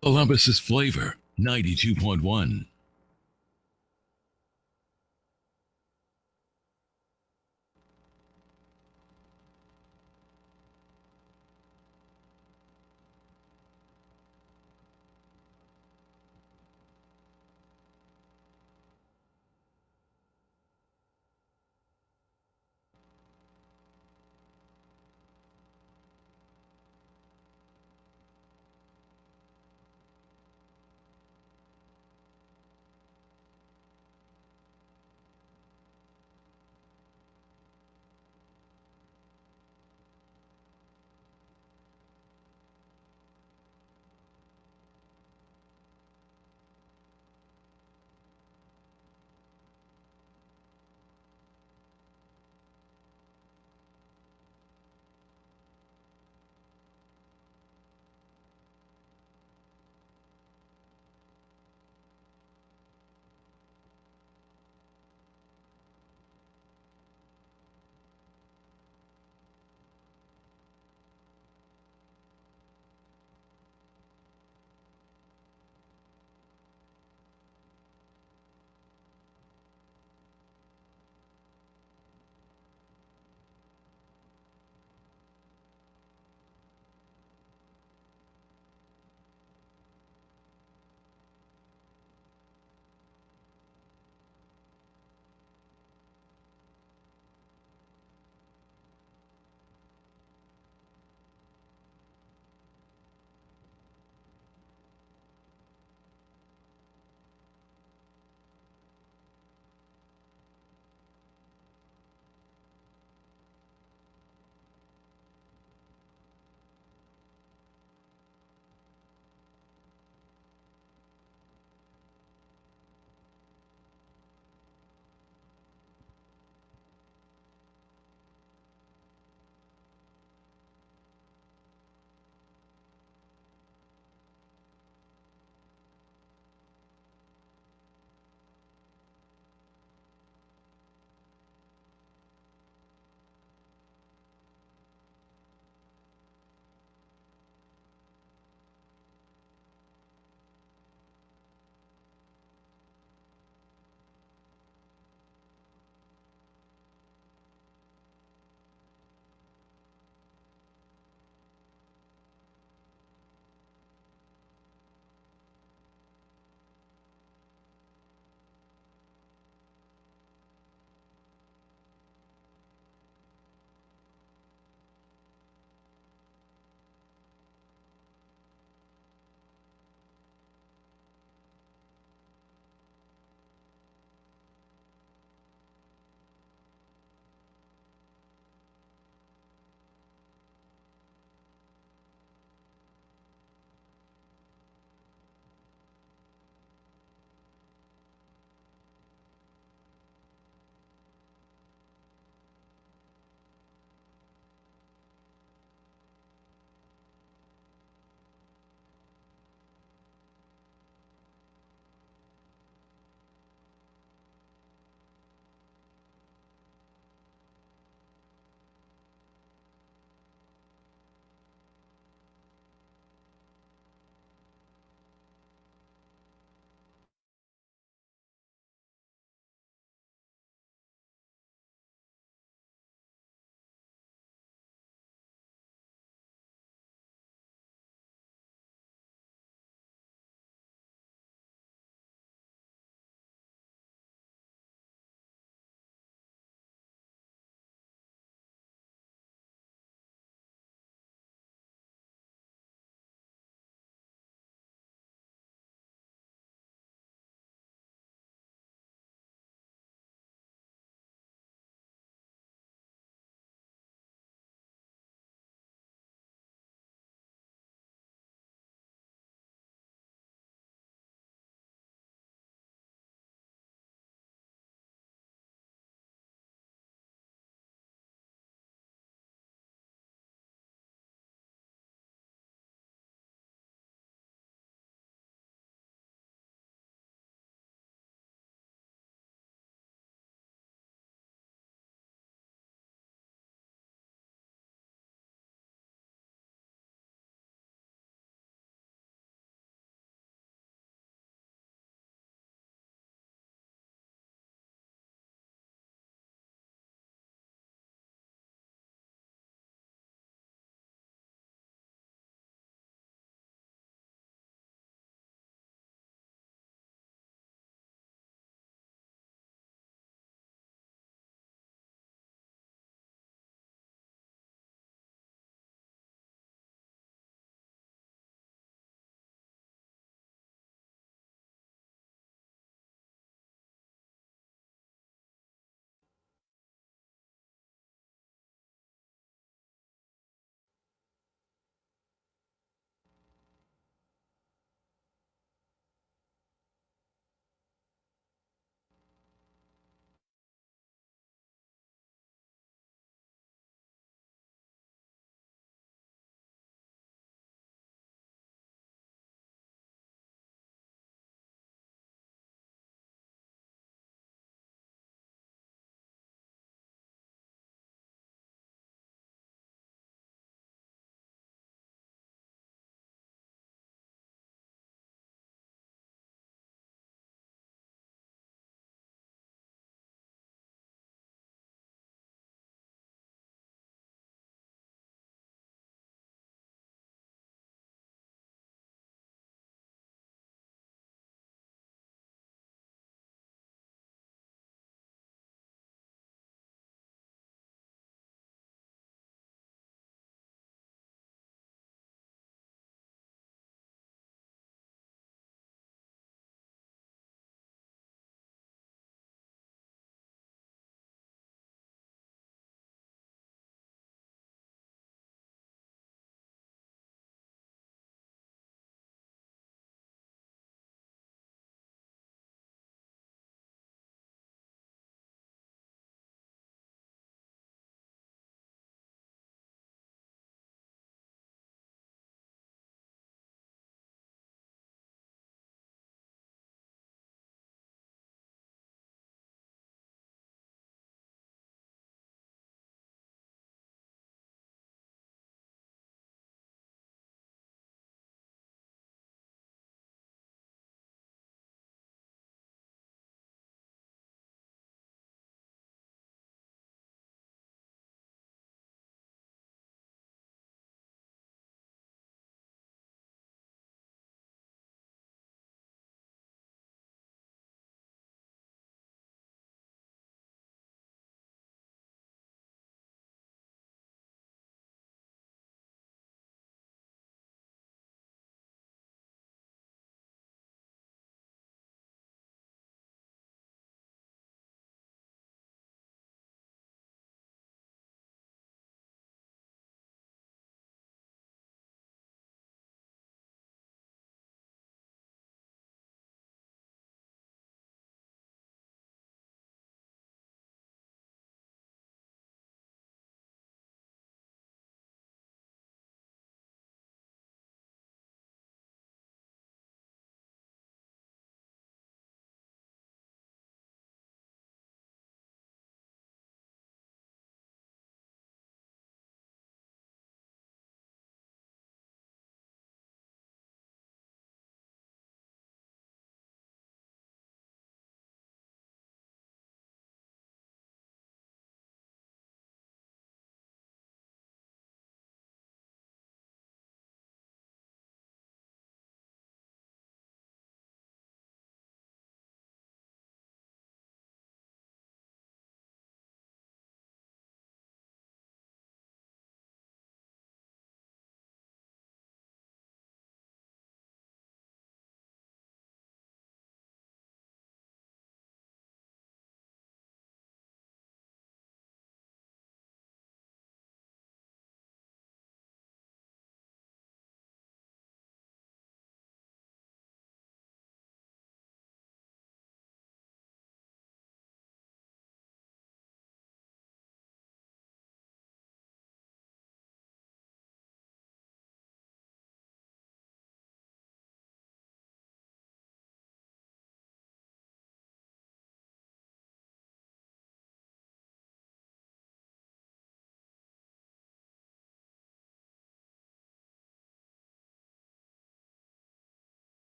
Columbus's Flavor 92.1.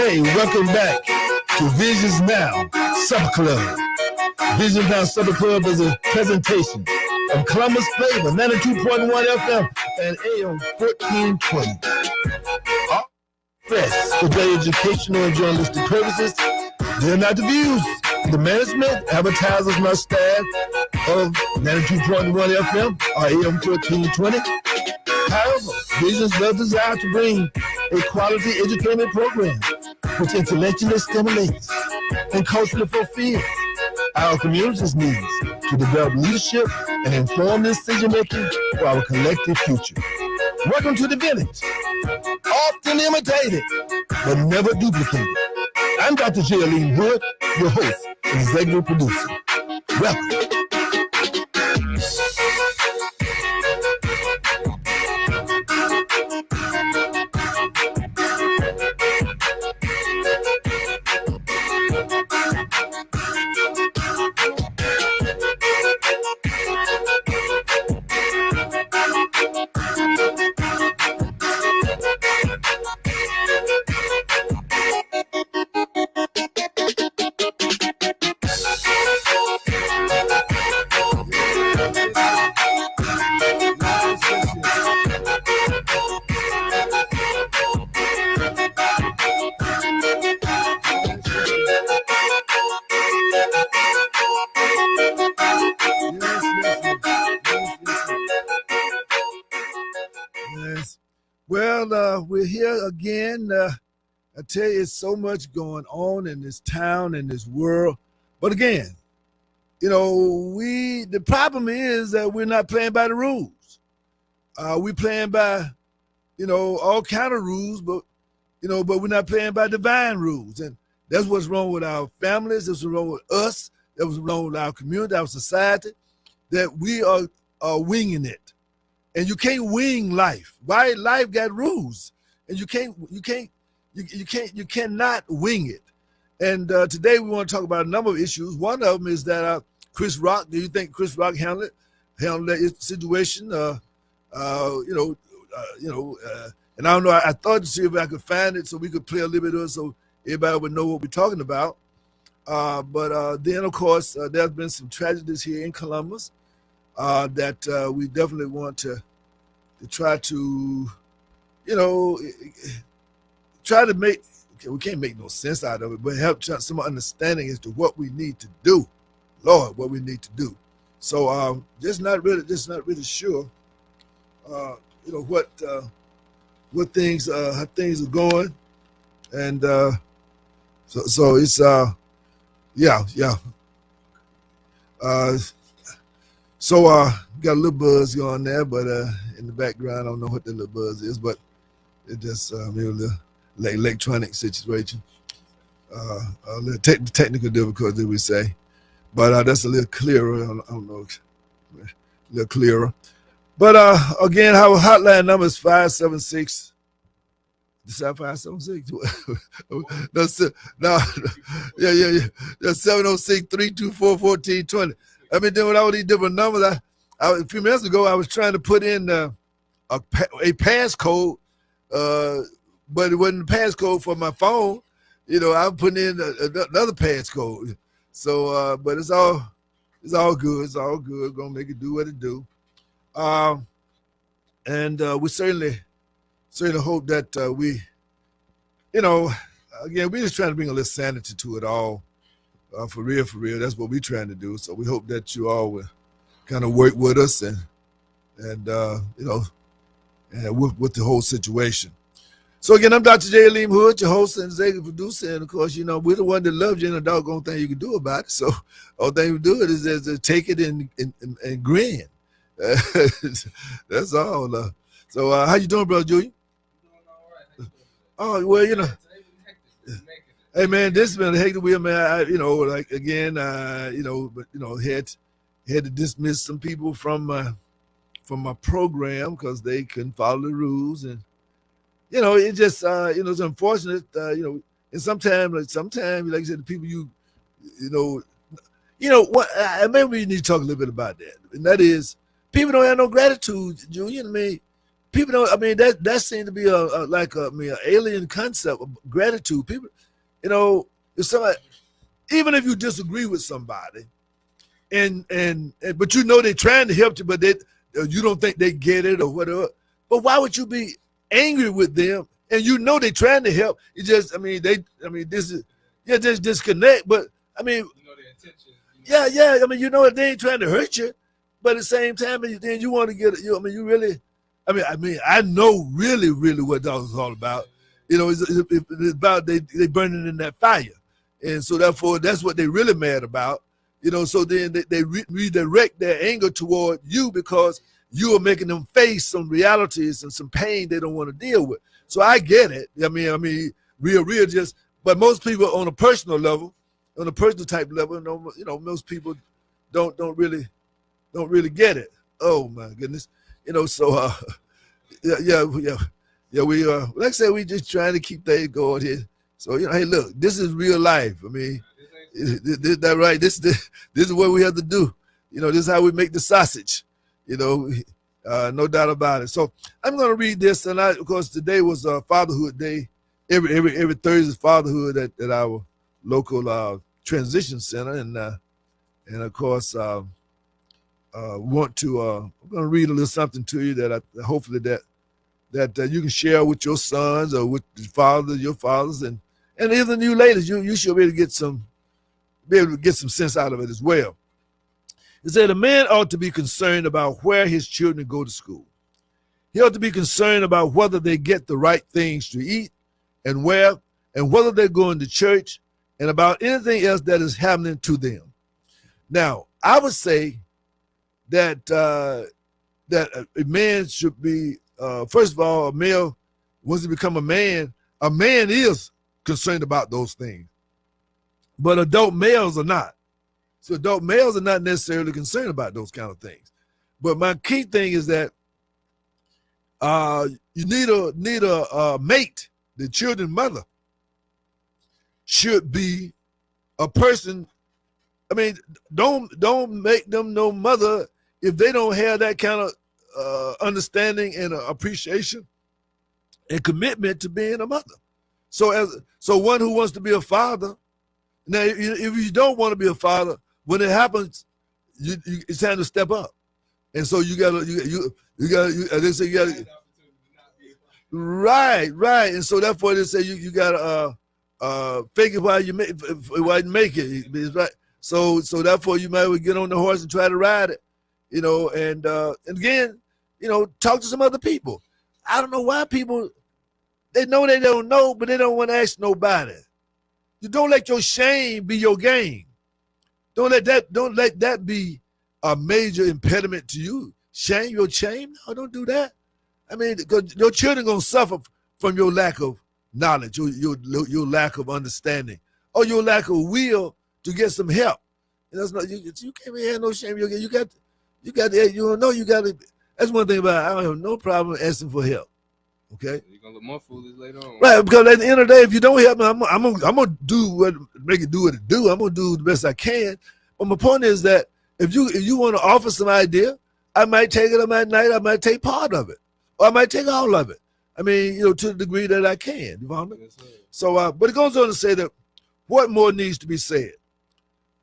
Hey, welcome back to Visions Now Supper Club. Visions Now Supper Club is a presentation of Columbus Flavor 92.1 FM and AM 1420. All press for their educational and journalistic purposes. They're not the views the management, advertisers, and our staff of 92.1 FM or AM 1420. However, Visions well desire to bring a quality educational program which intellectually stimulates and culturally fulfills our community's needs to develop leadership and informed decision-making for our collective future. Welcome to the village, often imitated, but never duplicated. I'm Dr. Geraldine Wood, your host and executive producer. Welcome. Well, we're here again. I tell you, it's so much going on in this town and this world. But again, you know, the problem is that we're not playing by the rules. We're playing by, you know, all kind of rules, but we're not playing by divine rules. And that's what's wrong with our families. That's what's wrong with us. That's what's wrong with our community, our society, that we are winging it. And you can't wing life. Why? Life got rules, and you cannot wing it. And today we want to talk about a number of issues. One of them is that Chris Rock. Do you think Chris Rock handled that situation? And I don't know. I thought to see if I could find it so we could play a little bit of it so everybody would know what we're talking about. But then, of course, there's been some tragedies here in Columbus that we definitely want to try to, try to make. We can't make no sense out of it, but help some understanding as to what we need to do, Lord, what we need to do. So just not really sure, what things how things are going, and so it's yeah. So got a little buzz going there, but in the background, I don't know what the little buzz is, but it just maybe a little electronic situation, a little technical difficulty, we say, but that's a little clearer. I don't know, a little clearer. But again, our hotline number is 576. Is that 576? Yeah. That's 706-324-1420. I've been doing all these different numbers. A few minutes ago, I was trying to put in a passcode, but it wasn't a passcode for my phone. I'm putting in another passcode. So, but it's all good. It's all good. Gonna make it do what it do. And we certainly hope that we, again, we're just trying to bring a little sanity to it all. For real. That's what we're trying to do. So we hope that you all will kind of work with us and with the whole situation. So again, I'm Dr. J. Liam Hood, your host and executive producer. And of course, we're the one that loves you, and the doggone thing you can do about it. So all thing we do is take it and grin. That's all. So how you doing, brother Julian? Doing all right. Oh, well, hey man, this has been a hectic week, man. Had to dismiss some people from my program because they couldn't follow the rules, and it just it's unfortunate, and sometimes, like I said, the people maybe we need to talk a little bit about that, and that is people don't have no gratitude, Julian. I mean, people don't. I mean, that seemed to be an alien concept of gratitude. People, if somebody, even if you disagree with somebody, and but they're trying to help you, but you don't think they get it or whatever. But why would you be angry with them? And they're trying to help. You just, this is, just disconnect. But I mean, their intention. Yeah. I mean, they ain't trying to hurt you, but at the same time, then you want to get, you really, I know really, really what that was all about. It's about they burning in that fire, and so therefore that's what they really mad about. So then they redirect their anger toward you because you are making them face some realities and some pain they don't want to deal with. So I get it. I mean, real just. But most people on a personal level, on a personal type level, most people don't really get it. Oh my goodness, So yeah. We like I said, we just trying to keep things going here. So hey, look, this is real life. I mean, that right? This is what we have to do. This is how we make the sausage. No doubt about it. So I'm going to read this, and of course today was Fatherhood Day. Every Thursday is Fatherhood at our local transition center, and of course I'm going to read a little something to you that hopefully that you can share with your sons or with your fathers, and even you ladies, you should be able to get some sense out of it as well. It said a man ought to be concerned about where his children go to school. He ought to be concerned about whether they get the right things to eat and wear, and whether they're going to church, and about anything else that is happening to them. Now, I would say that a man should be, first of all, a male, once he become a man is concerned about those things. But adult males are not. So adult males are not necessarily concerned about those kind of things. But my key thing is that you need a mate. The children's mother should be a person. I mean, don't make them no mother if they don't have that kind of understanding and appreciation and commitment to being a mother. So one who wants to be a father. Now, if you don't want to be a father, when it happens, it's time to step up. And so you gotta they say you gotta. Right. And so therefore they say you gotta fake it while you make it. It's right. So therefore you might well get on the horse and try to ride it, and again, talk to some other people. I don't know why people, they know they don't know, but they don't want to ask nobody. You don't let your shame be your game. Don't let that be a major impediment to you. Your shame? No, don't do that. I mean, because your children gonna suffer from your lack of knowledge, your lack of understanding, or your lack of will to get some help. And that's not you can't be have no shame. You got that's one thing about it. I don't have no problem asking for help. Okay. You're gonna look more foolish later on. Right, because at the end of the day, if you don't help me, I'm gonna do what it do. I'm gonna do the best I can. But my point is that if you want to offer some idea, I might take it. I might take part of it, or I might take all of it. I mean, to the degree that I can. You follow me? Yes, sir. So, but it goes on to say that what more needs to be said?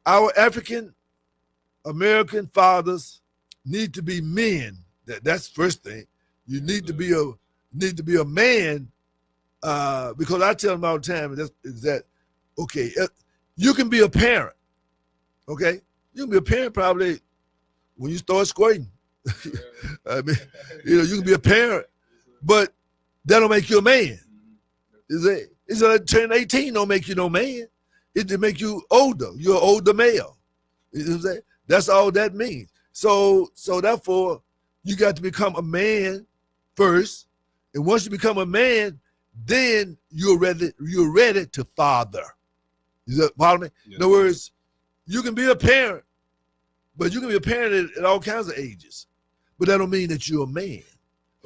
Our African American fathers need to be men. That's the first thing. You need to be a man, because I tell them all the time is that okay, you can be a parent. Okay, you can be a parent probably when you start squirting. I mean, you can be a parent, but that don't make you a man. It's like turn 18 don't make you no man. It make you older. You're an older male. You know what I'm saying? That's all that means. So therefore, you got to become a man first, and once you become a man, then you're ready to father. You follow me? Yeah. In other words, you can be a parent, but you can be a parent at all kinds of ages. But that don't mean that you're a man.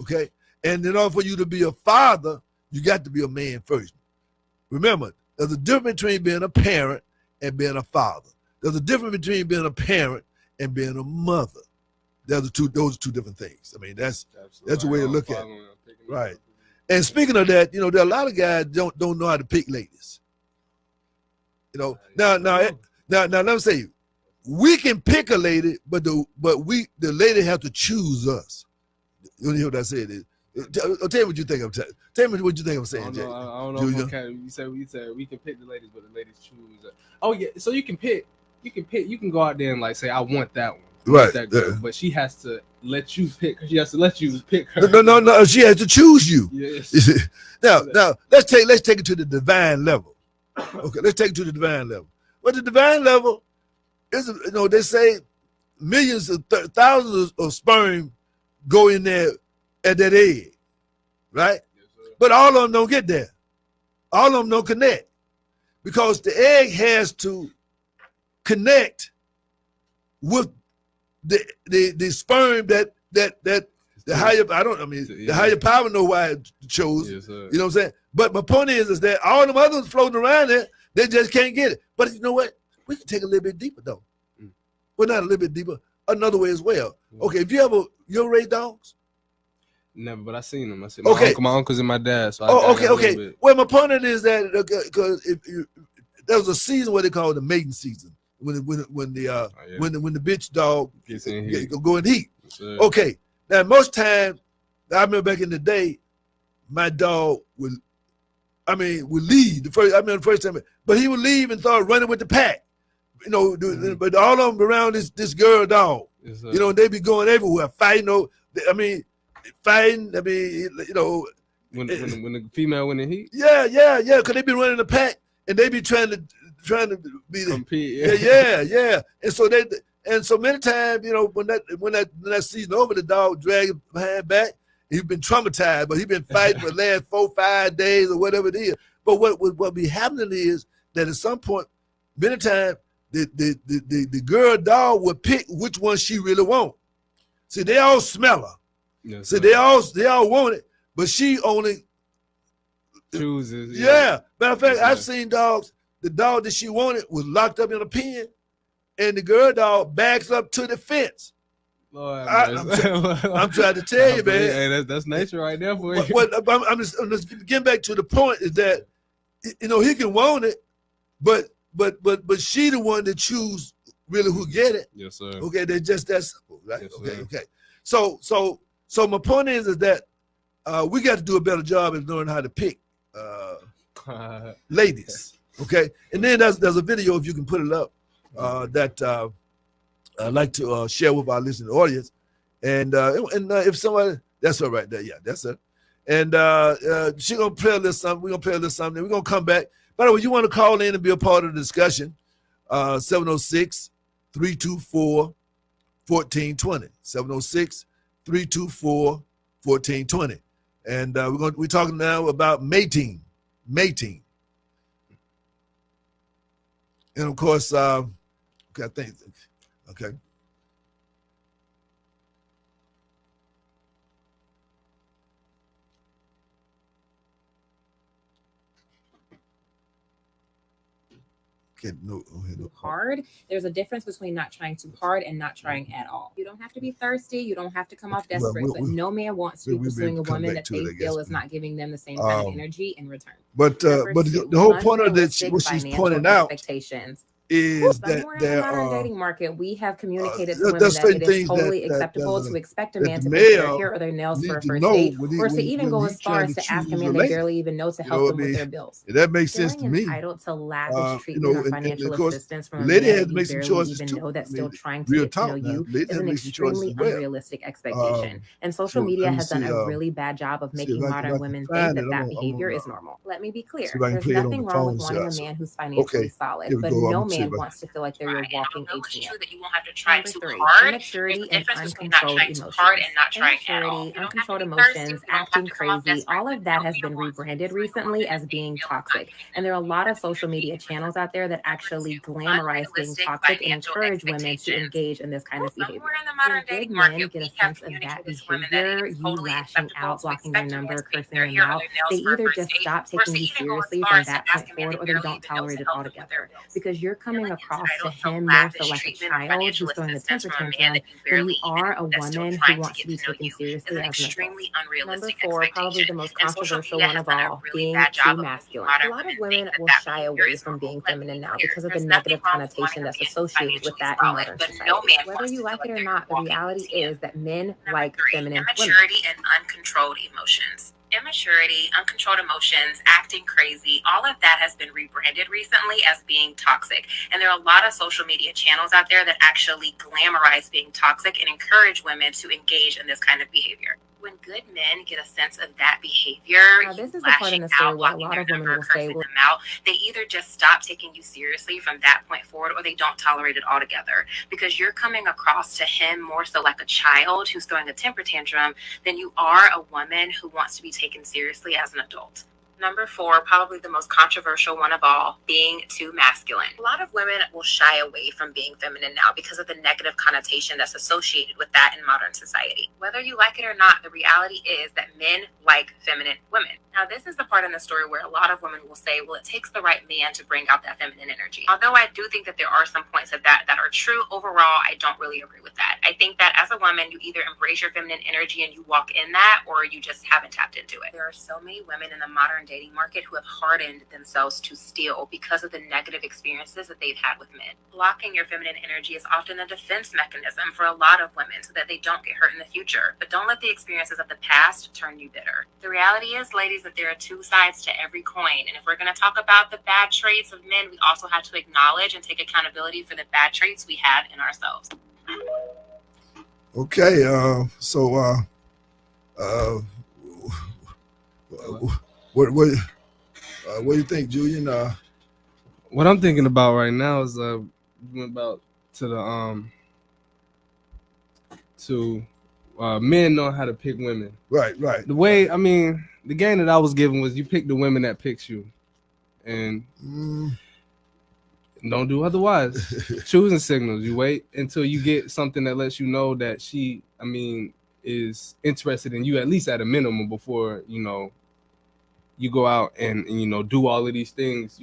Okay? And in order for you to be a father, you got to be a man first. Remember, there's a difference between being a parent and being a father. There's a difference between being a parent and being a mother. those are two different things. I mean, that's the way to look at it. Right. And speaking of that, there are a lot of guys don't know how to pick ladies. Now let me say, we can pick a lady, but the lady have to choose us. You hear what I said? Tell me what you think I'm saying. Tell me what you think I'm saying, Jay. I don't know. You said we can pick the ladies, but the ladies choose. Oh yeah, so you can pick. You can go out there and say, I want that one. Right. That girl, but she has to let you pick. She has to let you pick her. No. She has to choose you. Yes. Now let's take it to the divine level. Okay, let's take it to the divine level. But the divine level is, they say millions of thousands of sperm go in there at that egg, right? Yes, but all of them don't get there. All of them don't connect because the egg has to connect with the sperm that the higher the higher power know why it chose. Yes, you know what I'm saying? But my point is that all them others floating around there, they just can't get it. But you know what? We can take a little bit deeper though. Well, not a little bit deeper. Another way as well. Okay, if you raised dogs? Never, but I seen them. My uncles and my dad. So okay. Well, my point is that because there was a season what they call the mating season. When the bitch dog go in heat. Sure. Okay. Now most times, I remember back in the day, my dog would leave the first time, but he would leave and start running with the pack. But all of them around this girl dog. Yes, they be going everywhere fighting. Fighting. When the female went in heat. Yeah. Because they be running the pack and they be trying to be compete. Yeah. And so many times, when that season over, the dog dragged him behind back. He's been traumatized, but he's been fighting for the last 4-5 days or whatever it is. But what be happening is that at some point, many times, the girl dog will pick which one she really want. See, they all smell her. Yes, so they all want it, but she only chooses. Yeah. Matter of fact, I've seen dogs. The dog that she wanted was locked up in a pen, and the girl dog backs up to the fence. Lord, I'm trying to tell you, man. Hey, that's nature right there for you. I'm just getting back to the point is that he can want it, but she the one that choose really who get it. Yes, sir. Okay, they're just that simple, right? Yes, okay. So my point is that we got to do a better job at learning how to pick ladies. Okay, and then there's a video, if you can put it up, that I'd like to share with our listening audience, and if somebody, that's her right there, yeah, that's her, and she gonna play a little something. We're gonna play a little something. We're gonna come back. By the way, you want to call in and be a part of the discussion? 706-324-1420. 706-324-1420, and we're talking now about mating. And of course, okay. No. Hard. There's a difference between not trying too hard and not trying at all. You don't have to be thirsty. You don't have to come off desperate. But no man wants to be pursuing a woman that they feel is not giving them the same kind of energy in return. But the whole point of that, what she's pointing out is that there are in the dating market, we have communicated to women that it is totally acceptable to expect a man to make their hair or their nails for a first date, or to even go as far as to ask a man they barely even know to help them with their bills. That makes sense to me. Entitled to lavish treatment or financial assistance from a man has to make you some barely choices even too. know that's still trying to get to know you is an extremely unrealistic expectation. And social media has done a really bad job of making modern women think that behavior is normal. Let me be clear. There's nothing wrong with wanting a man who's financially solid, but no man wants to feel like they're your walking ATM. That you won't have to try too hard. Immaturity and uncontrolled emotions. Uncontrolled emotions, acting crazy, all of that has been rebranded recently as being toxic. And there are a lot of social media channels out there that actually glamorize being toxic and encourage women to engage in this kind of behavior. When big men get a sense of that behavior, you lashing out, blocking their number, cursing them out, they either just stop taking you seriously from that point forward, or they don't tolerate it altogether. Because you're coming across to entitled to him more so lavish like a treatment or child financial who's throwing a assistance temper from a man tantrum, that you then barely you even are know a that's still woman who trying to wants to get be to know taken you is seriously an as an adult. extremely Number unrealistic 4, probably expectation. the most And social controversial media one has of done a all, really being bad too job of making masculine. A modern lot of women think women that will that shy behavior away is from normal. being Let me feminine be now clear. because of the There's nothing negative wrong with wanting connotation a that's man who's associated with financially that in solid, modern but no society. man Whether wants you to feel like it like or they're your not, the walking reality ATM. is that men Number like 3, feminine women. immaturity and uncontrolled emotions. Immaturity, uncontrolled emotions, acting crazy, all of that has been rebranded recently as being toxic. And there are a lot of social media channels out there that actually glamorize being toxic and encourage women to engage in this kind of behavior. When good men get a sense of that behavior, Now, this you is the part in lashing the story out, where a blocking lot their of women number, will say, cursing well, them out, they either just stop taking you seriously from that point forward or they don't tolerate it altogether because you're coming across to him more so like a child who's throwing a temper tantrum than you are a woman who wants to be taken seriously as an adult. Number 4, probably the most controversial one of all, being too masculine. A lot of women will shy away from being feminine now because of the negative connotation that's associated with that in modern society. Whether you like it or not, the reality is that men like feminine women. Now, this is the part in the story where a lot of women will say, well, it takes the right man to bring out that feminine energy. Although I do think that there are some points of that are true, overall, I don't really agree with that. I think that as a woman, you either embrace your feminine energy and you walk in that, or you just haven't tapped into it. There are so many women in the modern dating market who have hardened themselves to steal because of the negative experiences that they've had with men. Blocking your feminine energy is often a defense mechanism for a lot of women so that they don't get hurt in the future. But don't let the experiences of the past turn you bitter. The reality is, ladies, that there are two sides to every coin. And if we're going to talk about the bad traits of men, we also have to acknowledge and take accountability for the bad traits we have in ourselves. Okay, what do you think, Julian? What I'm thinking about right now is went about to the men know how to pick women. Right. The way, I mean, the game that I was given was you pick the women that picks you, and don't do otherwise. Choosing signals. You wait until you get something that lets you know that she, I mean, is interested in you at least at a minimum before you go out and do all of these things.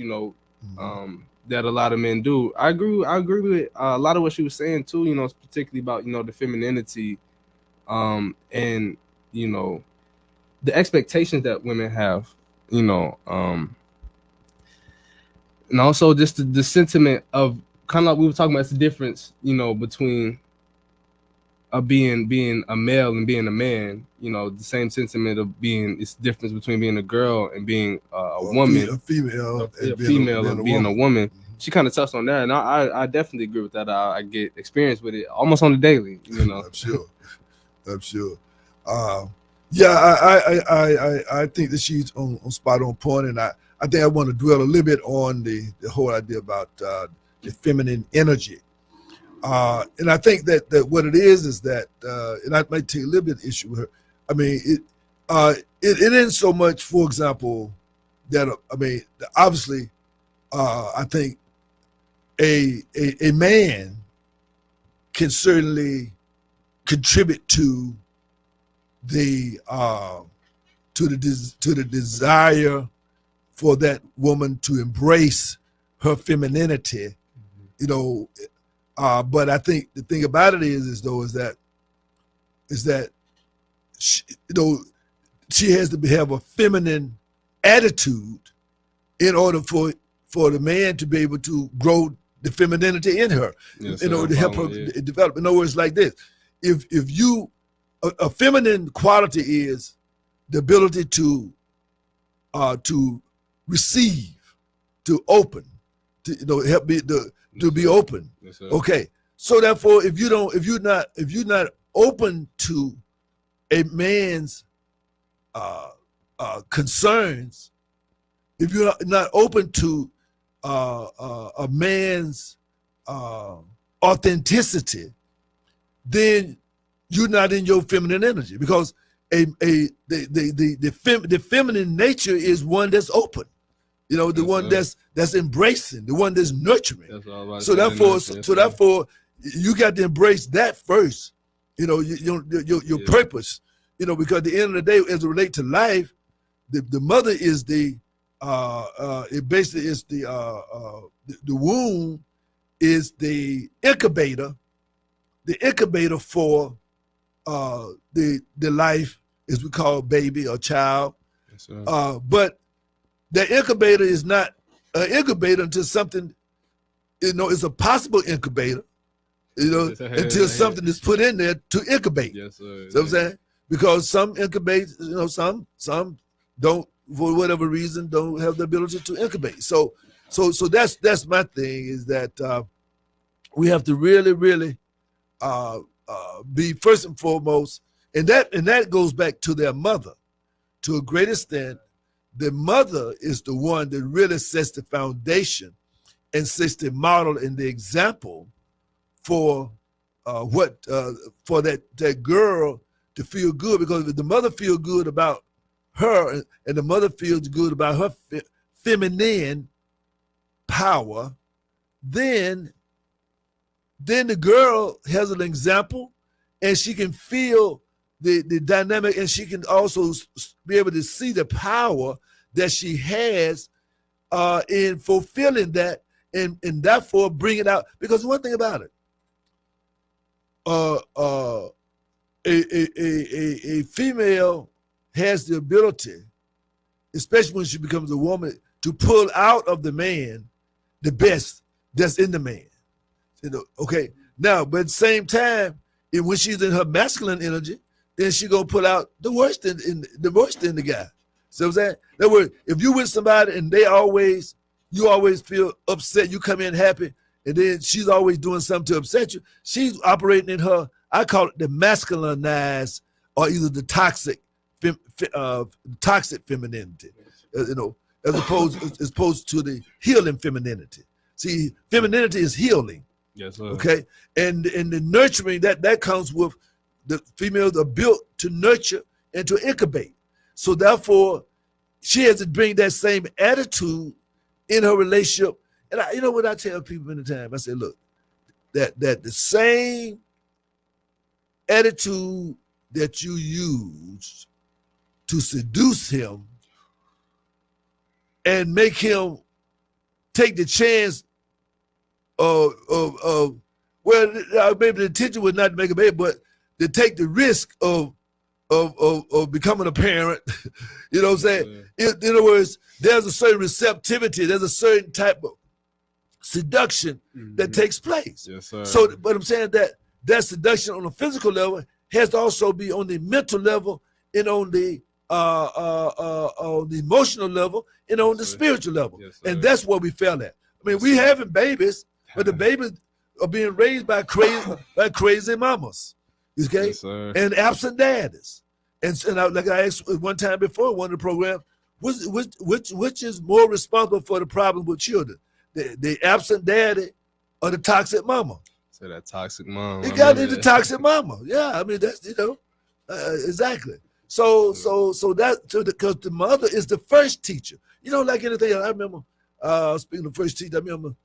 That a lot of men do. I agree with a lot of what she was saying too. Particularly about the femininity, and the expectations that women have. And also just the sentiment of kind of like we were talking about, it's the difference, between being a male and being a man. The same sentiment of it's the difference between being a girl and being a woman, a female, and being a woman. She kind of touched on that, and I definitely agree with that. I get experience with it almost on the daily. I'm sure. I think that she's on spot on point, and I think I want to dwell a little bit on the whole idea about the feminine energy. And I think that what it is that, and I might take a little bit of issue with her. I mean, it isn't so much, for example, that obviously, I think a man can certainly contribute to the desire for that woman to embrace her femininity, but I think the thing about it is that she has to have a feminine attitude in order for the man to be able to grow the femininity in her, to help her develop. In other words, like this: if you a feminine quality is the ability to receive, to open, to help me to be open. Yes, sir. Okay, so therefore, if you're not open to a man's concerns, if you're not open to a man's authenticity, then you're not in your feminine energy, because the feminine nature is one that's open, the one that's embracing, the one that's nurturing. So therefore, you got to embrace that first. Your purpose. Because at the end of the day, as it relates to life, the mother is it basically is the womb is the incubator for the life, as we call baby or child. Yes, but the incubator is not an incubator until something, it's a possible incubator, until something is put in there to incubate. Yes, sir. So I'm saying, because some incubate, some don't, for whatever reason, don't have the ability to incubate. So that's my thing, is that we have to really, really be first and foremost, and that goes back to their mother. To a great extent, the mother is the one that really sets the foundation and sets the model and the example for for that girl to feel good. Because if the mother feels good about her and the mother feels good about her feminine power, then the girl has an example, and she can feel the dynamic, and she can also be able to see the power that she has in fulfilling that, and therefore bring it out. Because one thing about it, a female has the ability, especially when she becomes a woman, to pull out of the man the best that's in the man. Okay. Now, but at the same time, when she's in her masculine energy, then she gonna pull out the worst in the guy. So I'm saying, in other words, if you with somebody and you always feel upset, you come in happy, and then she's always doing something to upset you, she's operating in her, I call it the masculinized, or either the toxic femininity, as opposed to the healing femininity. See, femininity is healing. Yes, sir. Okay, and the nurturing that comes with the females are built to nurture and to incubate. So therefore, she has to bring that same attitude in her relationship. And what I tell people many times, I say, look, that the same attitude that you use to seduce him and make him take the chance of maybe the intention was not to make a baby, but to take the risk of becoming a parent. You know what I'm saying? In other words, there's a certain receptivity, there's a certain type of seduction that takes place. Yes, sir. So, but I'm saying that seduction on a physical level has to also be on the mental level, and on the emotional level, and on the spiritual level. Yes, and that's where we fell at. I mean, we having babies, but the babies are being raised by crazy mamas, okay, yes, and absent daddies. And like I asked one time before one of the programs, which is more responsible for the problem with children, the absent daddy or the toxic mama? So that toxic mom. You got the toxic mama. Yeah, I mean that's exactly. So because the mother is the first teacher. Like anything else, I remember speaking of first teacher. I remember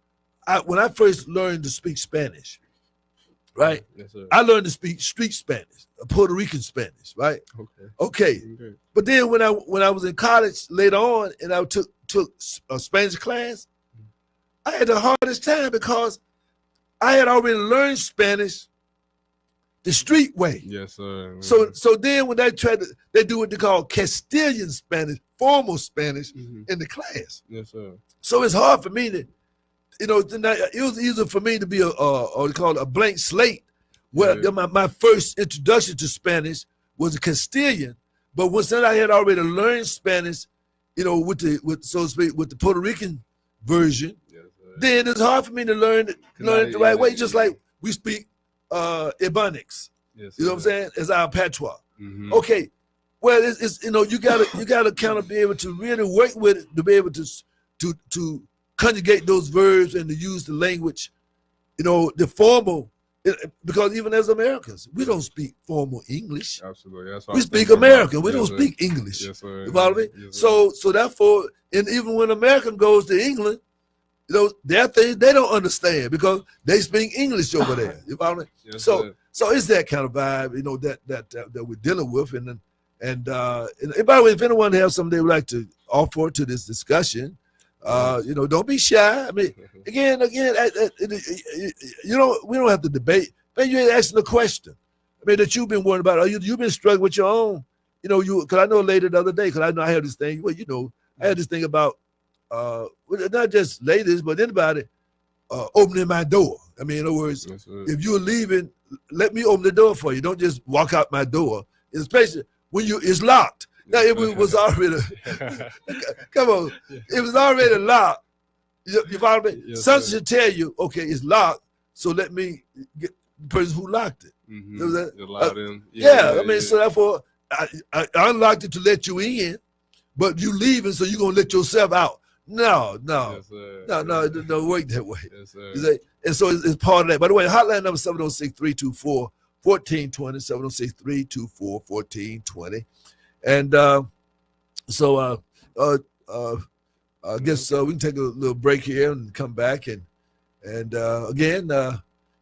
when I first learned to speak Spanish, right? Yes, sir. I learned to speak street Spanish, Puerto Rican Spanish, right? Okay. But then when I was in college later on, and I took a Spanish class, I had the hardest time because I had already learned Spanish the street way. Yes, sir. So then when they do what they call Castilian Spanish, formal Spanish in the class. Yes, sir. So it's hard for me to, it was easier for me to be a blank slate. Where my first introduction to Spanish was a Castilian, but once then I had already learned Spanish, with the Puerto Rican version. Yes, then it's hard for me to learn it the right way. Just like we speak Ebonics, yes, you know what I'm saying, as our patois. Okay, well it's you gotta kind of be able to really work with it to be able to conjugate those verbs and to use the language, the formal. Because even as Americans, we don't speak formal English. Absolutely, we speak American. We don't speak English. Yes, sir. You follow me? Yes, so therefore, and even when American goes to England, there are things they don't understand because they speak English over there. You follow me? Yes, so it's that kind of vibe, that we're dealing with, and by the way, if anyone has something they would like to offer to this discussion, Don't be shy. I mean, again, we don't have to debate. Man, you ain't asking a question. I mean, that you've been worried about. You've been struggling with your own. Because I know later the other day, because I know I had this thing. Well, I had this thing about not just ladies, but anybody opening my door. I mean, in other words, if you're leaving, let me open the door for you. Don't just walk out my door, especially when it's locked. Now, it was already, come on, it was already locked. You follow me? Yes, Something should tell you, okay, it's locked, so let me get the person who locked it. Mm-hmm. You know Allow them. So therefore, I unlocked it to let you in, but you leaving, so you're going to let yourself out. No, Yes, it don't work that way. Yes, sir. And so it's part of that. By the way, hotline number 706-324-1420, 706-324-1420. And I guess we can take a little break here and come back. And again,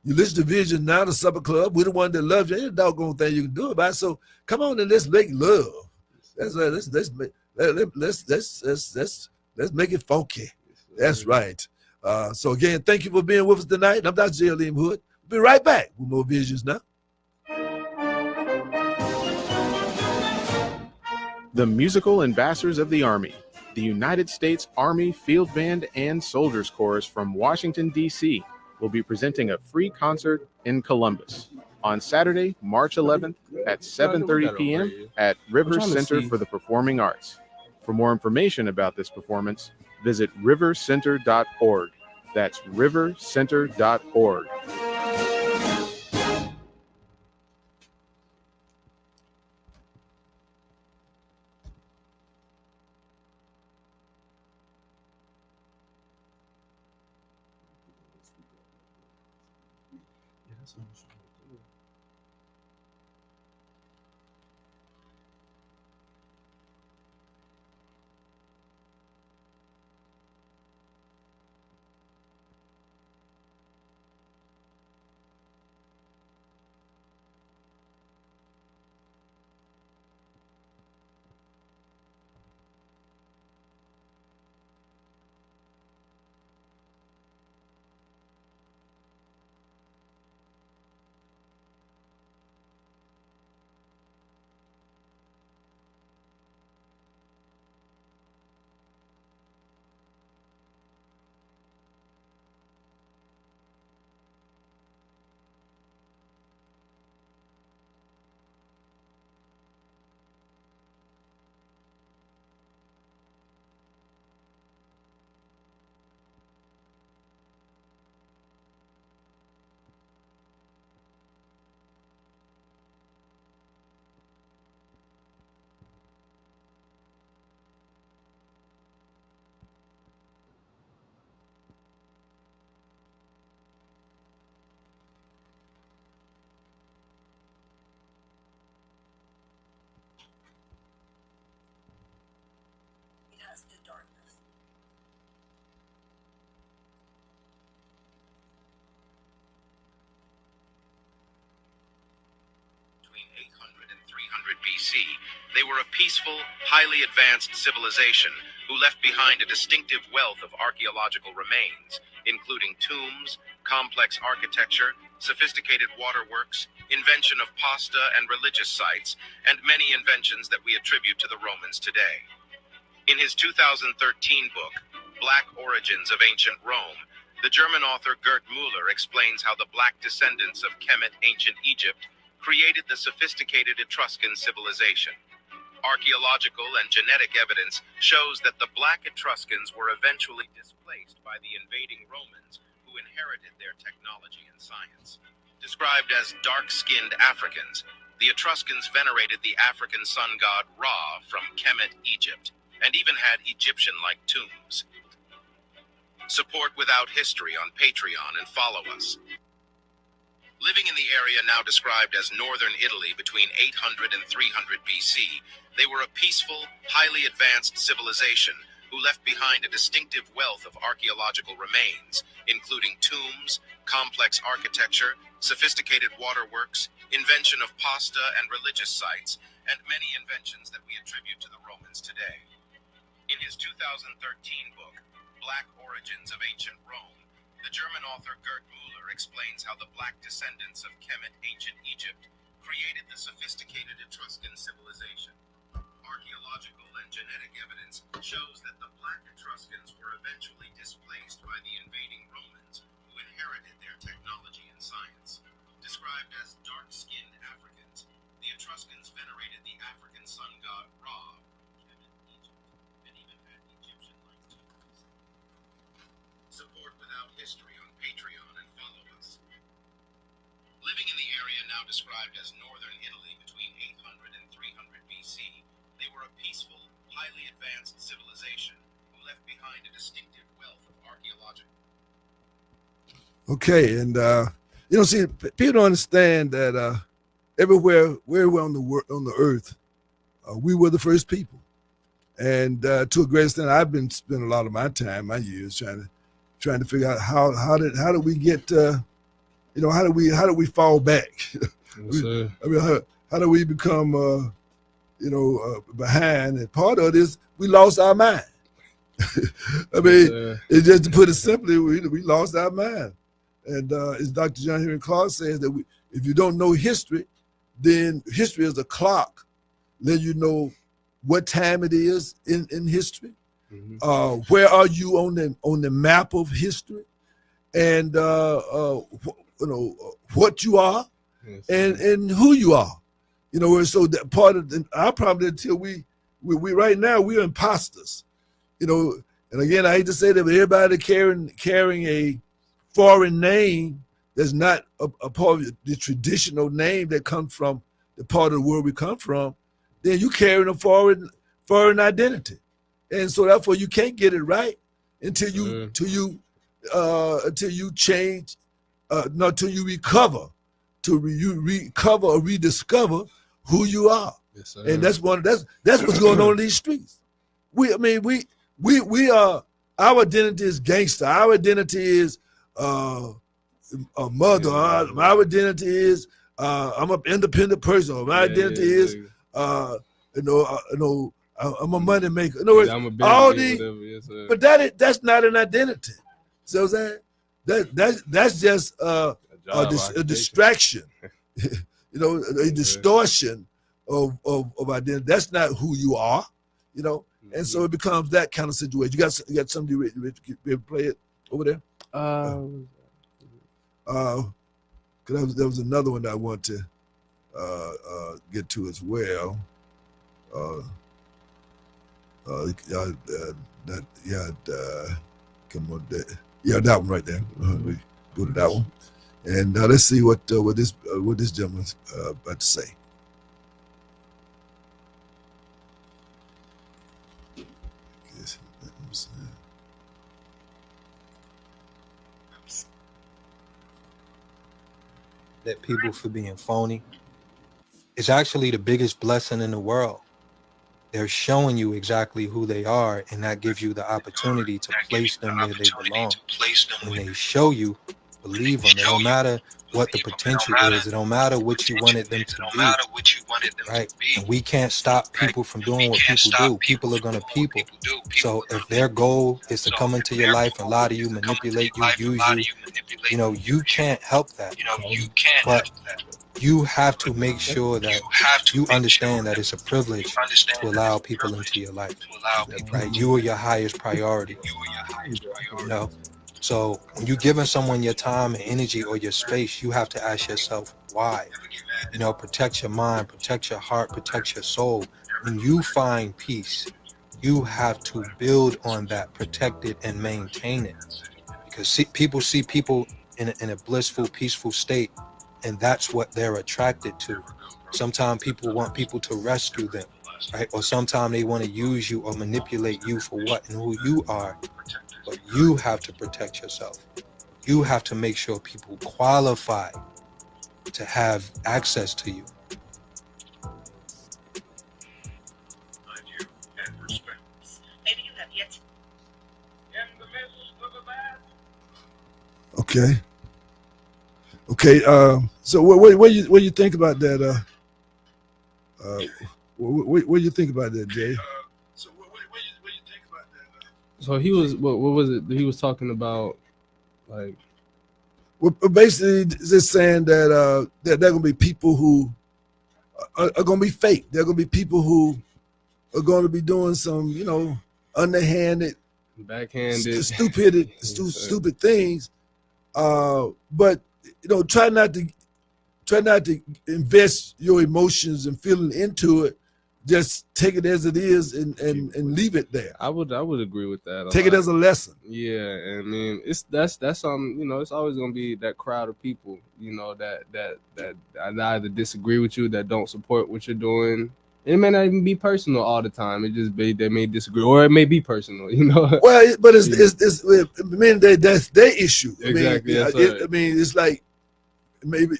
you listen to Vision Now, the Supper Club. We're the one that loves you. Ain't a doggone thing you can do about it. So come on and let's make love. Let's make it funky. That's right. So again, thank you for being with us tonight. I'm Dr. J. Liam Hood. We'll be right back with more Visions Now. The musical ambassadors of the Army, the United States Army Field Band and Soldiers Chorus from Washington, D.C., will be presenting a free concert in Columbus on Saturday, March 11th at 7:30 p.m. at River Center for the Performing Arts. For more information about this performance, visit rivercenter.org. That's rivercenter.org. BC, they were a peaceful, highly advanced civilization who left behind a distinctive wealth of archaeological remains, including tombs, complex architecture, sophisticated waterworks, invention of pasta and religious sites, and many inventions that we attribute to the Romans today. In his 2013 book, Black Origins of Ancient Rome, the German author Gert Müller explains how the black descendants of Kemet, ancient Egypt, created the sophisticated Etruscan civilization. Archaeological and genetic evidence shows that the black Etruscans were eventually displaced by the invading Romans, who inherited their technology and science. Described as dark-skinned Africans, the Etruscans venerated the African sun god Ra from Kemet, Egypt, and even had Egyptian-like tombs. Support Without History on Patreon and follow us. Living in the area now described as northern Italy between 800 and 300 BC, they were a peaceful, highly advanced civilization who left behind a distinctive wealth of archaeological remains, including tombs, complex architecture, sophisticated waterworks, invention of pasta and religious sites, and many inventions that we attribute to the Romans today. In his 2013 book, Black Origins of Ancient Rome, the German author Gert Müller explains how the black descendants of Kemet ancient Egypt created the sophisticated Etruscan civilization. Archaeological and genetic evidence shows that the black Etruscans were eventually displaced by the invading Romans, who inherited their technology and science. Described as dark-skinned Africans, the Etruscans venerated the African sun god Ra, Kemet, Egypt, and even had Egyptian-like tombs. Support Without History on Patreon and follow us. Living in the area now described as northern Italy between 800 and 300 BC, they were a peaceful, highly advanced civilization who left behind a distinctive wealth of archaeological. Okay, and see, people don't understand that everywhere on the earth, we were the first people, and to a great extent, I've been spending a lot of my time, my years, trying to figure out how did we get, how do we fall back? Yes, how do we become, behind? And part of this, we lost our mind. I mean, it's just to put it simply, we lost our mind. And as Dr. John Henry Clark says, that if you don't know history, then history is a clock, let you know what time it is in history. Mm-hmm. Where are you on the map of history, and what you are, yes, and who you are. So that part of our problem until we right now we're imposters. And again, I hate to say that, but everybody carrying a foreign name that's not a part of the traditional name that comes from the part of the world we come from, then you carrying a foreign identity, and so therefore you can't get it right until you change, until you recover, recover or rediscover who you are. Yes, sir. And that's what's going on in these streets. We are, our identity is gangster. Our identity is a mother. Our identity is I'm an independent person. My identity is I'm a money maker. In other words, I'm a all these, yes, but that's not an identity. So that's just a distraction, a distortion of identity. That's not who you are, and so it becomes that kind of situation. You got somebody ready to play it over there? Because there was another one that I want to get to as well. That one right there. We go to that one, and let's see what this gentleman's about to say. That people for being phony. It's actually the biggest blessing in the world. They're showing you exactly who they are, and that gives you the opportunity to place them where they belong. When they show you, believe them. It don't matter what the potential is. It don't matter what you wanted them to be. Right? And we can't stop people from doing what people do. People are gonna people. So if their goal is to come into your life and lie to you, manipulate you, use you, you can't help that. But you have to make sure that you understand that it's a privilege to allow people into your life, right? You are your highest priority, So when you're giving someone your time and energy or your space, you have to ask yourself why. Protect your mind, protect your heart, protect your soul. When you find peace, you have to build on that, protect it, and maintain it. Because people see people in a blissful, peaceful state, and that's what they're attracted to. Sometimes people want people to rescue them, right? Or sometimes they want to use you or manipulate you for what and who you are. But you have to protect yourself. You have to make sure people qualify to have access to you. Okay. So what do you think about that? What do you think about that, Jay? So So he was what was it? He was talking about like. Well, basically, just saying that there are going to be people who are going to be fake. There are going to be people who are going to be doing some, underhanded, backhanded, stupid things. But try not to invest your emotions and feeling into it. Just take it as it is and leave it there. I would agree with that. Take it as a lesson. Yeah, I mean that's it's always gonna be that crowd of people, that either disagree with you, that don't support what you're doing. It may not even be personal all the time. It just they may disagree, or it may be personal, Well, but it's that's their issue. Exactly. I mean, it's like maybe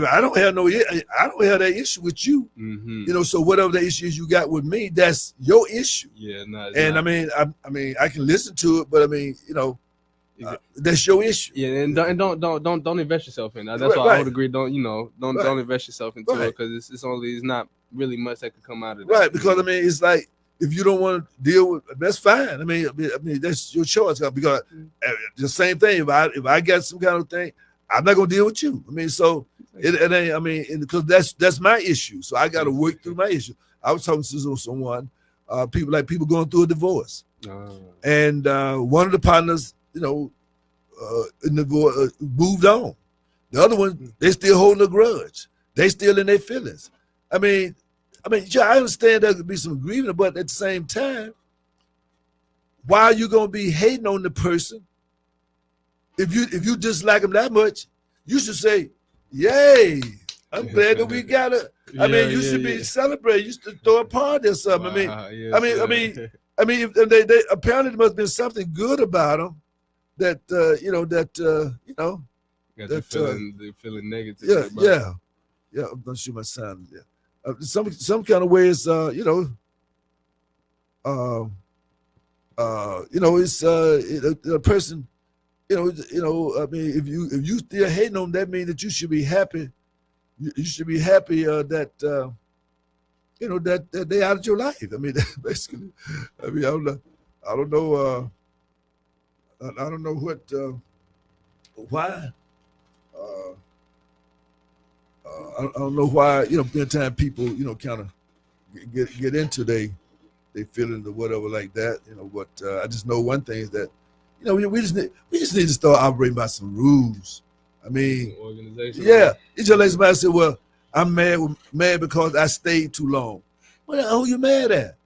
I don't have that issue with you. Mm-hmm. So whatever the issue is you got with me, that's your issue. Yeah, and not. I mean, I can listen to it, but I mean, that's your issue. Yeah, and don't invest yourself in that. That's why I would agree. Don't invest yourself into it, because it's not really much that could come out of that. Right, because I mean, it's like if you don't want to deal with, that's fine. I mean, that's your choice. Because the same thing. If I got some kind of thing, I'm not gonna deal with you. I mean, so it ain't. I mean, because that's my issue. So I got to work through my issue. I was talking to someone, people going through a divorce, and one of the partners, in the divorce, moved on. The other one, they still holding a grudge. They still in their feelings. I mean, yeah, I understand there could be some grieving, but at the same time, why are you gonna be hating on the person? If you dislike them that much, you should say, "Yay! I'm glad that we got it." I mean, you should be celebrating. You should throw a party or something. Wow, I mean, if they apparently there must have been something good about them that got you feeling negative. Yeah. I'm not sure my sound. Yeah. Some kind of ways, it's a person. I mean, if you still hating on them, that means that you should be happy. You should be happy that that they out of your life. I mean, basically. I mean, I don't know. I don't know what. Why. I don't know why. Many times people, kind of get into they feelings or whatever like that. But I just know one thing is that. We just need to start operating by some rules. I mean, organization. Yeah, it's just like somebody said, "Well, I'm mad because I stayed too long." Well, who you mad at?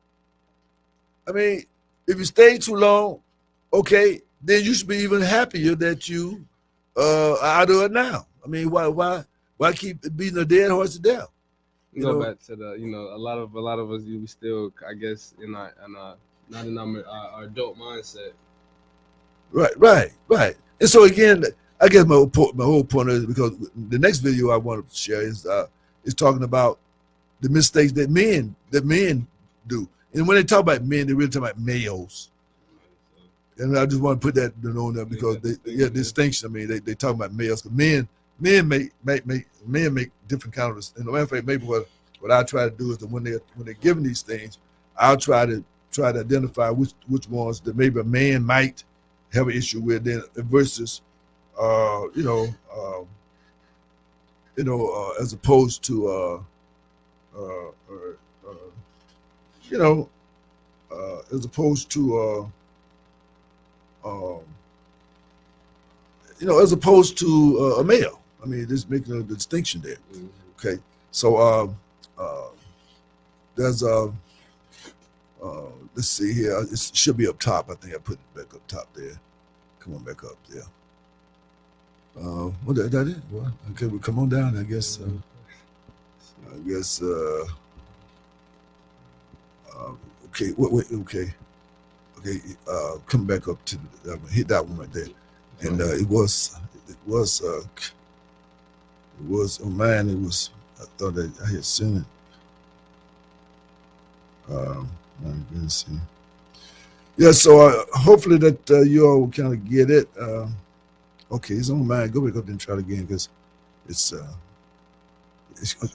I mean, if you stayed too long, okay, then you should be even happier that you are out of it now. I mean, why keep beating a dead horse to death? Go back to the, a lot of us, we still, I guess, not in our adult mindset. Right. And so again, I guess my whole point is, because the next video I want to share is talking about the mistakes that men do. And when they talk about men, they really talk about males. And I just want to put that on there because distinction. I mean, they talk about males, because men make different kind of. And matter of fact, maybe what I try to do is that when they're given these things, I'll try to identify which ones that maybe a man might have an issue with, then versus, as opposed to, as opposed to, as opposed to a male. I mean, just making a distinction there. Mm-hmm. Okay, so there's let's see here. It should be up top. I think I put it back up top there. Come on back up there. What that is? Well, okay, well, come on down. I guess. Okay. Wait. Okay. Come back up to hit that one right there. And it was on mine. It was. I thought that I had seen it. Yeah, so hopefully that you all will kind of get it. Okay, it's on mine. Go back up and try it again, because it's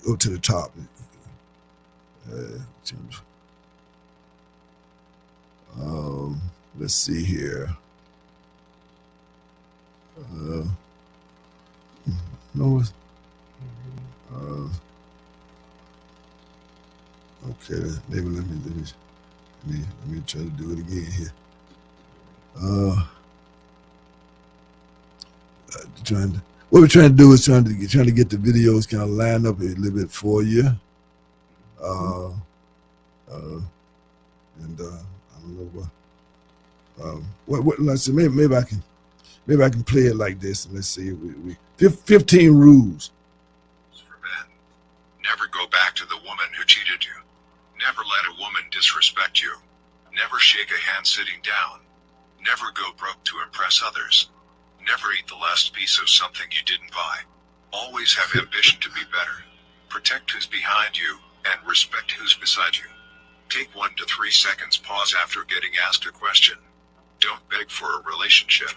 go to the top. let's see here. No. Okay, maybe let me try to do it again here. What we're trying to do is trying to get the videos kind of lined up a little bit for you. And I don't know what let's see, maybe I can play it like this, and let's see. We 15 rules. For men, never go back to the woman who cheated you. Never let a woman disrespect you. Never shake a hand sitting down. Never go broke to impress others. Never eat the last piece of something you didn't buy. Always have ambition to be better. Protect who's behind you and respect who's beside you. Take 1 to 3 seconds pause after getting asked a question. Don't beg for a relationship.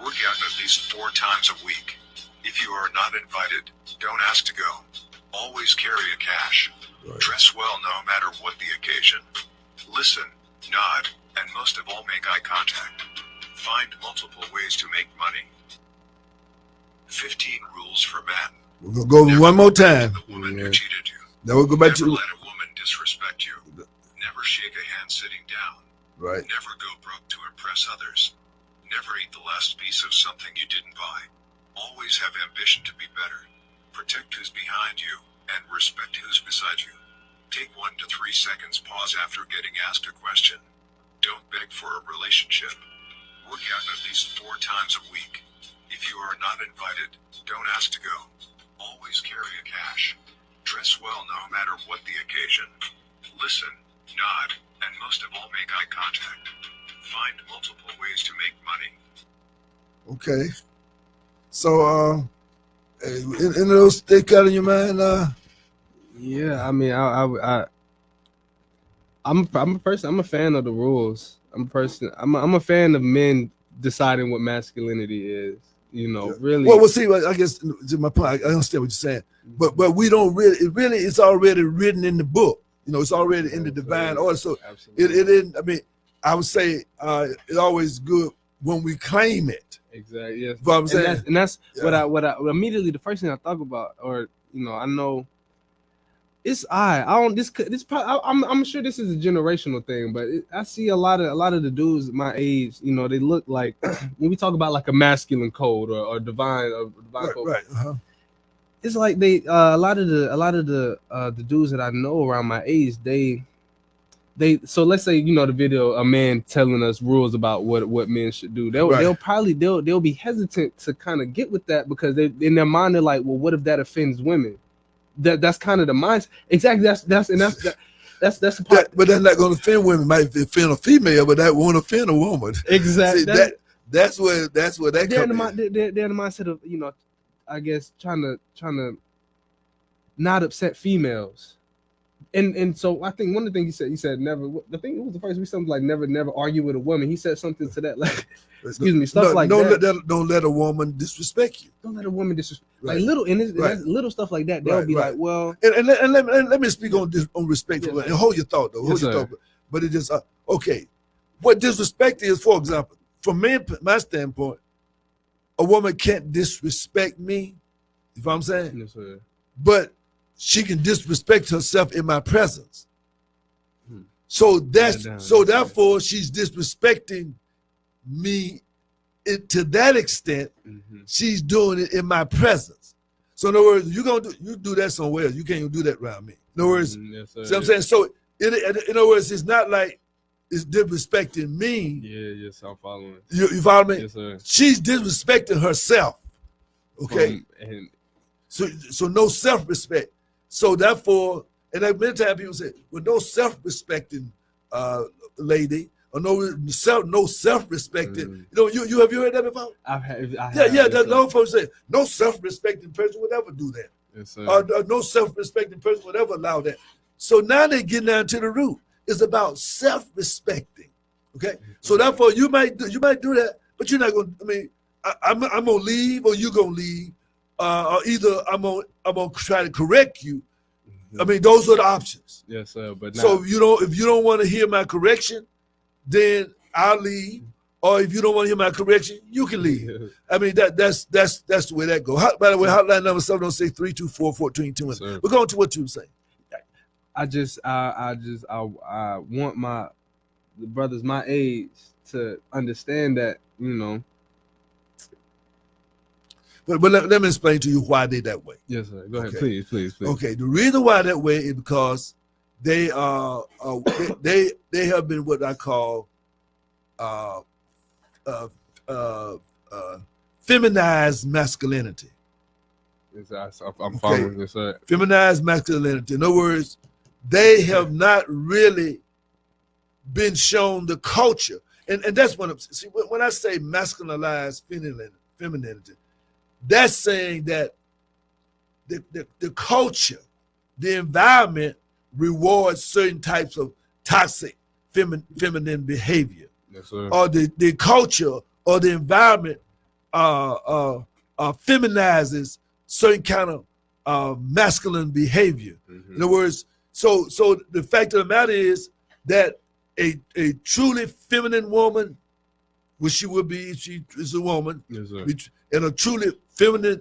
Work out at least 4 times a week. If you are not invited, don't ask to go. Always carry a cash. Right. Dress well no matter what the occasion. Listen, nod, and most of all make eye contact. Find multiple ways to make money. 15 rules for men. We're gonna go over one more time. The woman who cheated you. Now we'll go back Never to let a woman disrespect you. Never shake a hand sitting down. right. Never go broke to impress others. Never eat the last piece of something you didn't buy. Always have ambition to be better. Protect who's behind you and respect who's beside you. Take 1 to 3 seconds pause after getting asked a question. Don't beg for a relationship. Work out at least 4 times a week. If you are not invited, don't ask to go. Always carry a cash. Dress well no matter what the occasion. Listen, nod, and most of all make eye contact. Find multiple ways to make money. Okay. So in those stick out of your mind, Yeah, I mean, I'm a person. I'm a fan of the rules. I'm a fan of men deciding what masculinity is. You know, really. Well, see, I guess to my point, I understand what you're saying, but we don't really. It's already written in the book. You know, it's already in the divine order. So it isn't. I mean, I would say it's always good when we claim it. Exactly. Yes. But I'm saying, and that's what I immediately the first thing I thought about, or I know. I'm sure this is a generational thing, but I see a lot of the dudes my age, they look like when we talk about like a masculine code or divine code. Right. Uh-huh. It's like they a lot of the dudes that I know around my age, they so let's say the video, a man telling us rules about what men should do. They'll be hesitant to kind of get with that because they in their mind they're like, well, what if that offends women? That's kind of the mindset. Exactly. That's the part. But that's not going to offend women. Might offend a female, but that won't offend a woman. Exactly. See, that's where that they're comes in. They're in the mindset of I guess trying to not upset females. And so I think one of the things he said never. I think it was the first week something like never argue with a woman. He said something to that like, excuse me, stuff like that. Don't let a woman disrespect you. Don't let a woman disrespect. Right. Like little stuff like that. They'll be like, well, and let me speak on respect. Yes, and hold your thought though. Hold your thought. But it just okay. What disrespect is, for example, from my standpoint, a woman can't disrespect me. You know what I'm saying? Yes, sir. But she can disrespect herself in my presence. So therefore she's disrespecting me to that extent. Mm-hmm. She's doing it in my presence. So in other words, you do that somewhere else. You can't even do that around me. In other words, yes, sir. see what I'm saying? So in other words, it's not like it's disrespecting me. Yeah, yes, I'm following. You follow me? Yes, sir. She's disrespecting herself. Okay. And So no self-respect. So therefore, and many times people say, well, no self-respecting lady, or no self-respecting. You have you heard that before? I have. No folks say no self-respecting person would ever do that. Yes, sir. Or no self-respecting person would ever allow that. So now they're getting down to the root. It's about self-respecting. Okay. So therefore, you might do that, but you're not going to. I mean, I'm gonna leave, or you're gonna leave. Or either I'm gonna try to correct you. I mean, those are the options. Yes, sir. But so if you don't want to hear my correction, then I'll leave. Or if you don't want to hear my correction, you can leave. I mean, that's the way that goes. By the way, hotline number 706-324-1421. We're going to what you were saying. I want the brothers my age to understand that, you know. But let me explain to you why they that way. Yes, sir. Go ahead, please. Okay, the reason why that way is because they are they have been what I call feminized masculinity. Yes, I'm following this. Okay. Feminized masculinity. In other words, they have not really been shown the culture, and that's what I'm. See, when I say masculinized femininity, that's saying that the culture, the environment rewards certain types of toxic feminine behavior. Yes, sir. Or the culture or the environment feminizes certain kind of masculine behavior. Mm-hmm. In other words, so the fact of the matter is that a truly feminine woman, which she would be, she is a woman, yes, sir. And a truly feminine,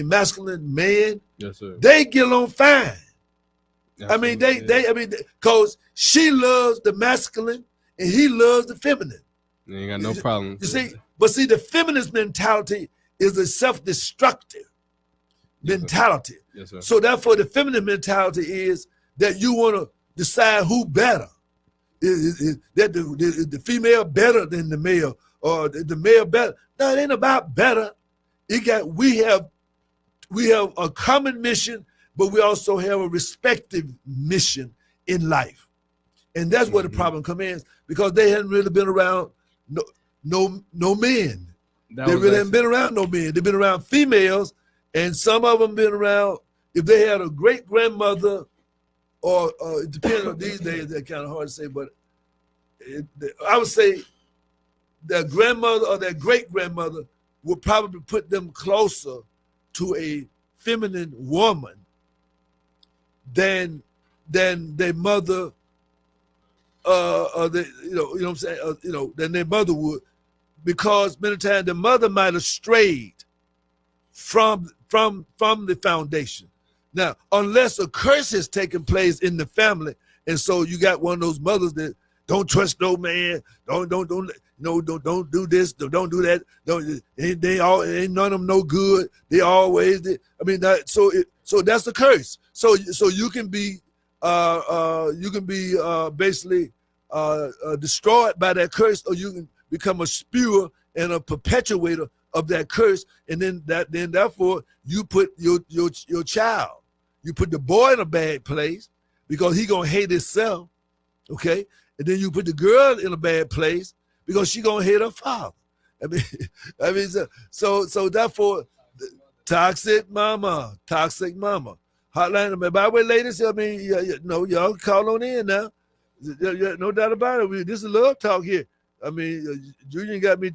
masculine man, yes, sir. They get along fine. Absolutely. Because she loves the masculine and he loves the feminine. You ain't got no problem. You see, the feminist mentality is a self-destructive mentality. Yes, sir. So therefore, the feminine mentality is that you want to decide who better. Is that the female better than the male, or the male better? No, it ain't about better. We have a common mission, but we also have a respective mission in life, and that's where the problem comes in, because they hadn't really been around no men. They really haven't been around no men. They've been around females, and some of them been around. If they had a great grandmother, or it depends on these days, that's kind of hard to say, but I would say their grandmother or their great grandmother would probably put them closer to a feminine woman than their mother, you know what I'm saying, than their mother would, because many times the mother might have strayed from the foundation. Now, unless a curse has taken place in the family, and so you got one of those mothers that don't trust no man, don't do this, don't do that. Ain't none of them no good. They always. So that's a curse. So you can be basically destroyed by that curse, or you can become a spewer and a perpetuator of that curse, and then therefore you put your child, you put the boy in a bad place because he gonna hate himself, okay, and then you put the girl in a bad place because she gonna hate her father. So therefore, toxic mama. Hotline. By the way, ladies, y'all call on in now. No doubt about it. This is love talk here. Junior got me,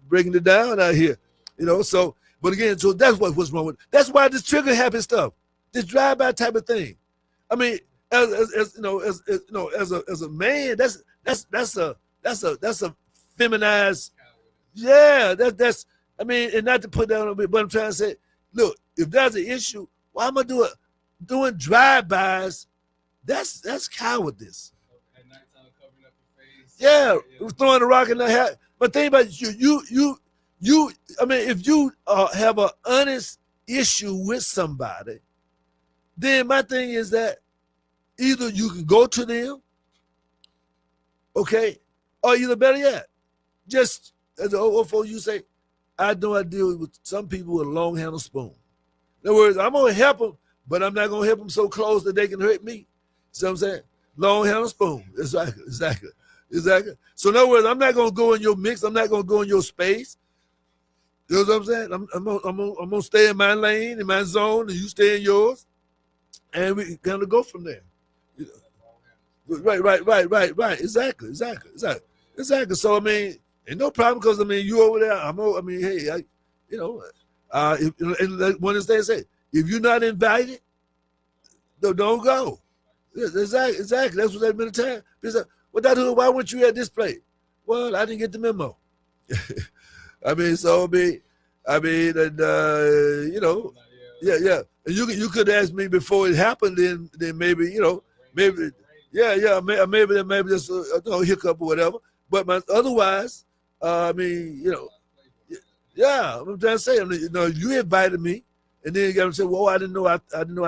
breaking it down out here, So, but again, so that's what's wrong with it. That's why this trigger happy stuff, this drive-by type of thing. As a man, that's a feminized. Yeah, that's. And not to put down on me, but I'm trying to say, look, if there's an issue, why am I doing drive-bys? That's cowardice. Yeah, throwing a rock in the hat. But think about it, you. If you have an honest issue with somebody, then my thing is that either you can go to them, okay, or either better yet, just as the old folks you say, I know I deal with some people with a long handle spoon. In other words, I'm gonna help them, but I'm not gonna help them so close that they can hurt me. See what I'm saying? Long handle spoon. Exactly. So in other words, I'm not gonna go in your mix. I'm not gonna go in your space. You know what I'm saying? I'm gonna stay in my lane, in my zone, and you stay in yours, and we kind of go from there. Right. Exactly. So ain't no problem, because you over there. Hey, and one of the things say, if you're not invited, don't go. Exactly. That's what that many times. Well, why weren't you at this place? Well, I didn't get the memo. I mean, and yeah. And you could ask me before it happened, then maybe, maybe, maybe there's a hiccup or whatever. But otherwise, I'm trying to say, you invited me, and then you got to say, well, I didn't know I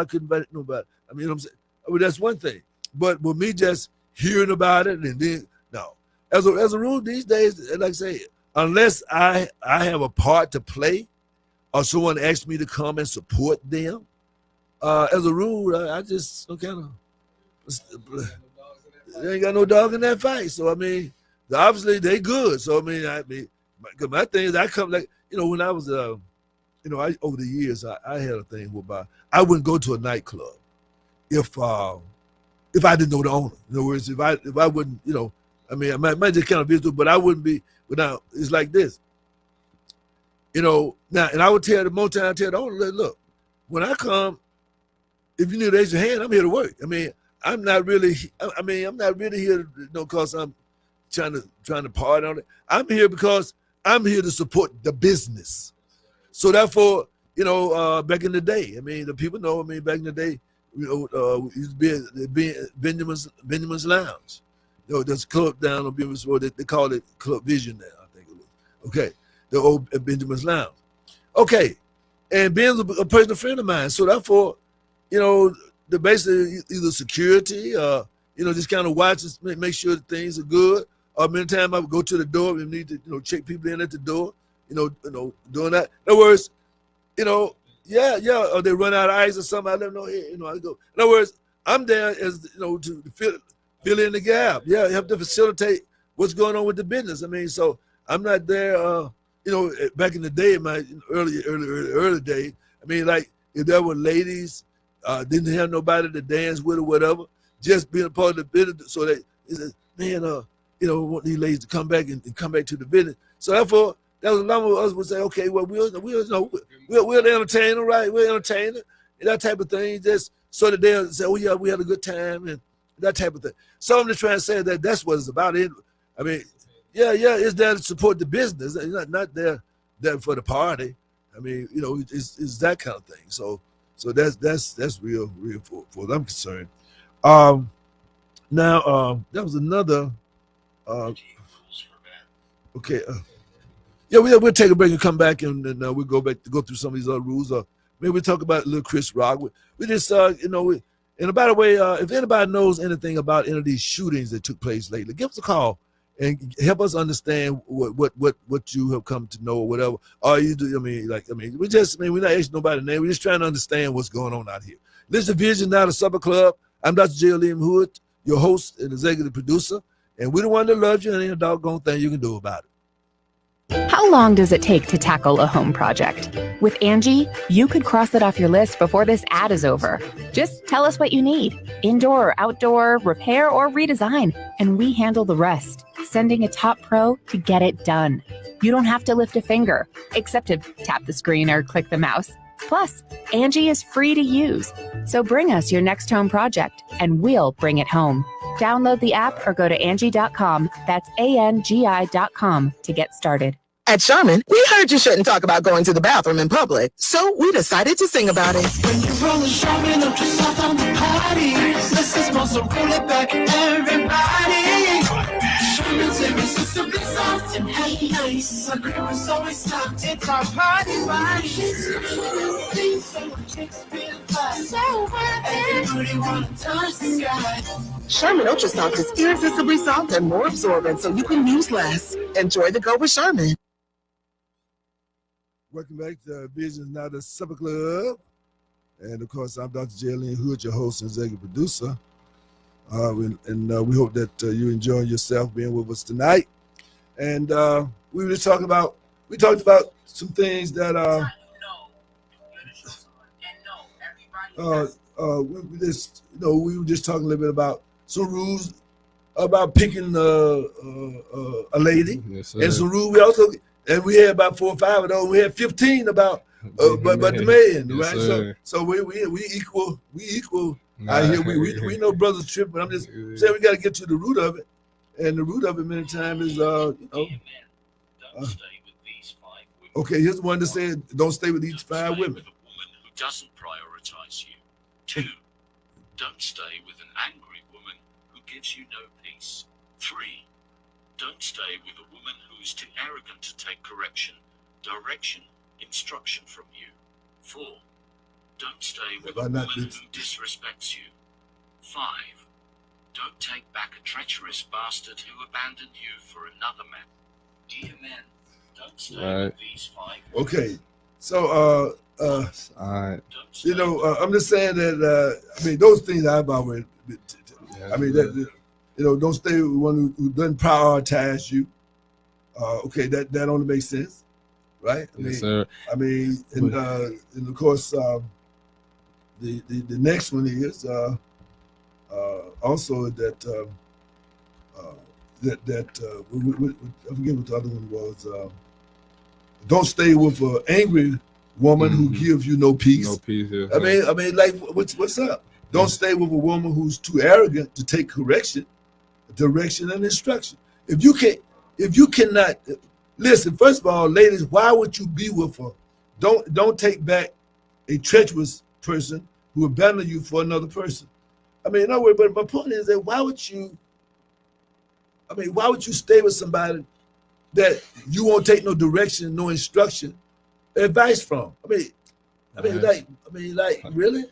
couldn't invite nobody. I mean, I'm saying, that's one thing. But with me just hearing about it, and then no, as a rule these days, like I say, unless I have a part to play, or someone asks me to come and support them, as a rule, I just kind of, they ain't got no dog in that fight. So I mean, obviously they good. So I mean, my thing is, I come like, when I was over the years, I had a thing whereby I wouldn't go to a nightclub if I didn't know the owner. In other words, if I wouldn't, I might just kind of visit, but I wouldn't be. Without, it's like this, now, and I would tell the owner, look, when I come, if you need to raise your hand, I'm here to work. I mean, I'm not really here, because I'm trying to party on it. I'm here because I'm here to support the business. So therefore, back in the day, I mean, the people know, back in the day, used to be Benjamin's Lounge. There's a club down on Benjamin's Road. They call it Club Vision now, I think it was. Okay, the old Benjamin's Lounge. Okay, and Ben's a personal friend of mine. So therefore, the basically either security, just kind of watch, make sure that things are good. Or many times I would go to the door and need to, check people in at the door. Doing that. In other words, or they run out of ice or something. I let them know. Hey, I go. In other words, I'm there as to fill in the gap. Yeah, help to facilitate what's going on with the business. I mean, so I'm not there. Back in the day, in my early days. I mean, like if there were ladies, didn't have nobody to dance with or whatever, just being a part of the business. So they said, man, want these ladies to come back and come back to the business. So therefore, that was a lot of us would say, okay, well, we'll entertain them, right? We'll entertain them, and that type of thing. Just so that they'll say, oh yeah, we had a good time and that type of thing. So I'm just trying to say that that's what it's about. I mean, it's there to support the business. It's not there for the party. I mean, it's that kind of thing. So that's real for what I'm concerned. Now that was another. Okay. We'll take a break and come back, and then we'll go back to go through some of these other rules. Maybe we'll talk about little Chris Rock. We just, and by the way, if anybody knows anything about any of these shootings that took place lately, give us a call and help us understand what you have come to know or whatever. Or you do, we're not asking nobody's name. We're just trying to understand what's going on out here. This is Vision Now, the Supper Club. I'm Dr. J. Liam Hood, your host and executive producer, and we're the one that loves you, and ain't a doggone thing you can do about it. How long does it take to tackle a home project? With Angie, you could cross it off your list before this ad is over. Just tell us what you need, indoor or outdoor, repair or redesign, and we handle the rest, sending a top pro to get it done. You don't have to lift a finger, except to tap the screen or click the mouse. Plus, Angie is free to use. So bring us your next home project, and we'll bring it home. Download the app or go to Angie.com. That's ANGI.com to get started. At Sherman, we heard you shouldn't talk about going to the bathroom in public, so we decided to sing about it. When you're rolling Sherman, don't just stop on the party. This is supposed to roll it back, everybody. Sherman's irresistibly soft and heavy nice. Our cream is always stocked. It's our party body. Everybody wanna touch the sky. Sherman Ultra Soft is irresistibly soft and more absorbent, so you can use less. Enjoy the go with Sherman. Welcome back to Vision Now, the Supper Club. And of course, I'm Dr. J. Liam Hood, your host and executive producer. We hope that you enjoy yourself being with us tonight. And we talked about some things that we were just talking a little bit about some rules about picking a lady. Yes, and some rules we had about 4 or 5 of those. We had 15 about but the man, yes, right? Sir. So we equal out here. We know brothers trip, but I'm just saying we got to get to the root of it. And the root of it many times is, okay, here's one that said, don't stay with these 5 women. With a woman who doesn't prioritize you. 2, don't stay with an angry woman who gives you no peace. 3, don't stay with a woman who is too arrogant to take correction, direction, instruction from you. 4, don't stay with a woman who disrespects you. 5, don't take back a treacherous bastard who abandoned you for another man. Dear men, don't stay with these 5 women. Okay, so you know, I'm just saying that I mean those things I've already. I mean that you know, don't stay with one who doesn't prioritize you. Okay, that only makes sense, right? I mean, sir. I mean, and of course, the next one is also that I forget what the other one was. Don't stay with an angry woman who gives you no peace. No peace. Yeah. I mean, like, what's up? Don't stay with a woman who's too arrogant to take correction, direction, and instruction. If you cannot listen, first of all, ladies, why would you be with her? Don't take back a treacherous person who abandoned you for another person. I mean, no way. But my point is that why would you stay with somebody that you won't take no direction, no instruction, advice from? I mean, like, really?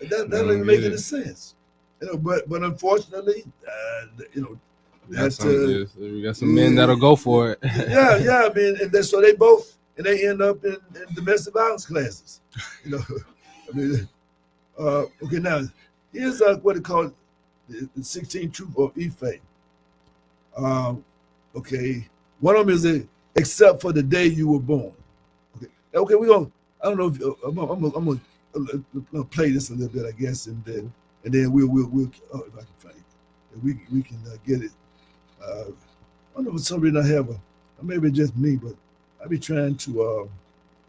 That doesn't even make any sense. You know, but unfortunately, you know, we got some men that'll go for it. yeah. I mean, and so they both, and they end up in domestic violence classes. You know, I mean, okay, now here's what it called the 16 Truths of Ife. Okay, one of them is except for the day you were born. Okay, we're gonna. I don't know if I'm gonna play this a little bit, I guess, and then we'll if I can find it, we can get it. I don't know, for some reason I have maybe just me, but I be trying to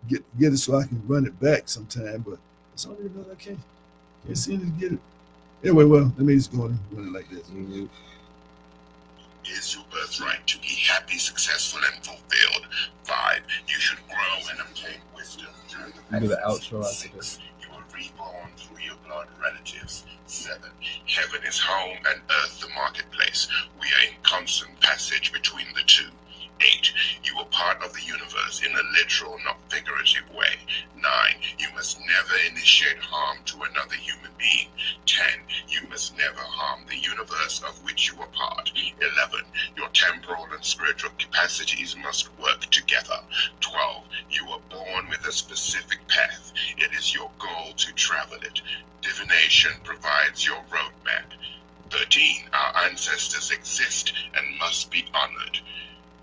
get it so I can run it back sometime, but for some reason I can't seem to get it. Anyway, well, let me just go and run it like this. It is your birthright to be happy, successful, and fulfilled. 5, you should grow and obtain wisdom. Do the outro. 6, you are reborn through your blood relatives. 7, heaven is home and earth the marketplace. We are in constant passage between the two. 8, you are part of the universe in a literal, not figurative way. 9, you must never initiate harm to another human being. 10, you must never harm the universe of which you are part. 11, your temporal and spiritual capacities must work together. 12, you are born with a specific path. It is your goal to travel it. Divination provides your roadmap. 13, our ancestors exist and must be honored.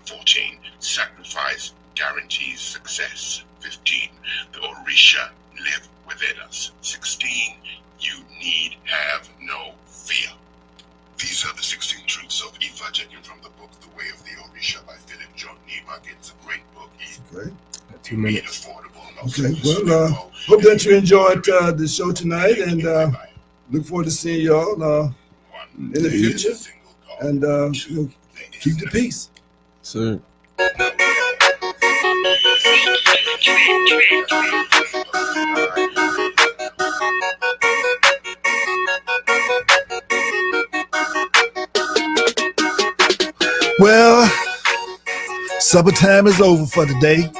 14, sacrifice guarantees success. 15, the Orisha live within us. 16, you need have no fear. These are the 16 truths of Ifa, taken from the book The Way of the Orisha by Philip John Niebuck. It's a great book. Okay. 2 minutes. Affordable. Okay. Well, hope that you enjoyed the show tonight, and look forward to seeing y'all in the future. And you know, keep the peace. Sir. Well, supper time is over for today.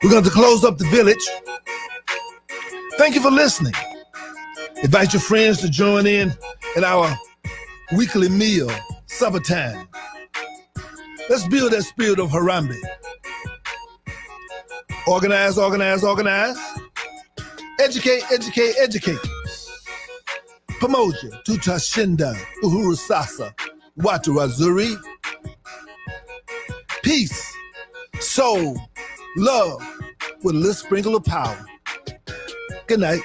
We're going to close up the village. Thank you for listening. Invite your friends to join in our weekly meal, supper time. Let's build that spirit of Harambe. Organize, organize, organize. Educate, educate, educate. Pamoja, Tutashinda, Uhuru Sasa, Watu Wazuri. Peace, soul, love, with a little sprinkle of power. Good night.